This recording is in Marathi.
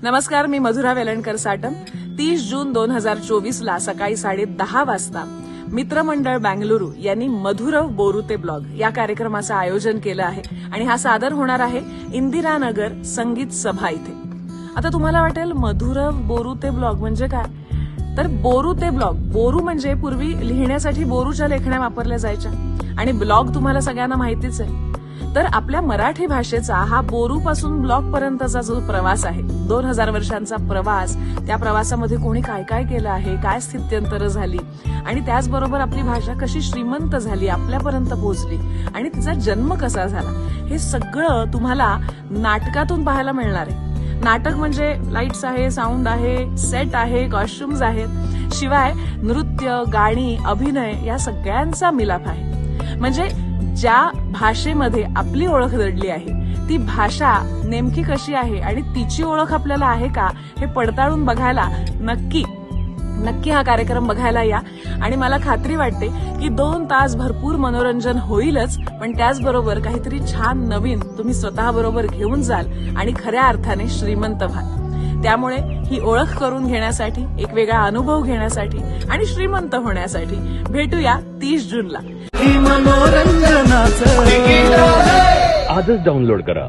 नमस्कार, मी मधुरा वेलणकर साटम. 30 जून 2024 ला सकाळी 10:30 वाजता मित्रमंडळ बंगळुरू यांनी मधुरव बोरुते ब्लॉग या कार्यक्रमाचं आयोजन केलं आहे आणि हा सादर होणार आहे इंदिरानगर संगीत सभा इथे. आता तुम्हाला वाटेल मधुरव बोरुते ब्लॉग म्हणजे काय? तर बोरुते ब्लॉग, बोरू म्हणजे पूर्वी लिहिण्यासाठी बोरूच्या लेखण्या वापरल्या जायच्या आणि ब्लॉग तुम्हाला सगळ्यांना माहितीच आहे. तर आपल्या मराठी भाषेचा हा बोरूपासून ब्लॉग पर्यंतचा जो प्रवास आहे, 2000 वर्षांचा प्रवास, त्या प्रवासामध्ये कोणी काय काय केलं आहे, काय स्थित्यंतरं झाली आणि त्याचबरोबर आपली भाषा कशी श्रीमंत झाली, आपल्यापर्यंत पोहोचली आणि तिचा जन्म कसा झाला, हे सगळं तुम्हाला नाटकातून पाहायला मिळणार आहे. नाटक म्हणजे लाईट्स आहे, साऊंड आहे, सेट आहे, कॉस्ट्युम्स आहेत, शिवाय नृत्य, गाणी, अभिनय या सगळ्यांचा मिलाफ आहे. म्हणजे ज्या भाषेमध्ये आपली ओळख दडली आहे ती भाषा नेमकी कशी आहे आणि तिची ओळख आपल्याला आहे का हे पडताळून बघायला नक्की हा कार्यक्रम बघायला या. आणि मला खात्री वाटते की 2 तास भरपूर मनोरंजन होईलच, पण त्याचबरोबर काहीतरी छान नवीन तुम्ही स्वतःबरोबर घेऊन जाल आणि खऱ्या अर्थाने श्रीमंत व्हाल. त्यामुळे ही ओळख करून घेण्यासाठी, एक वेगळा अनुभव घेण्यासाठी आणि श्रीमंत होण्यासाठी भेटूया 30 जूनला. आजच डाउनलोड करा.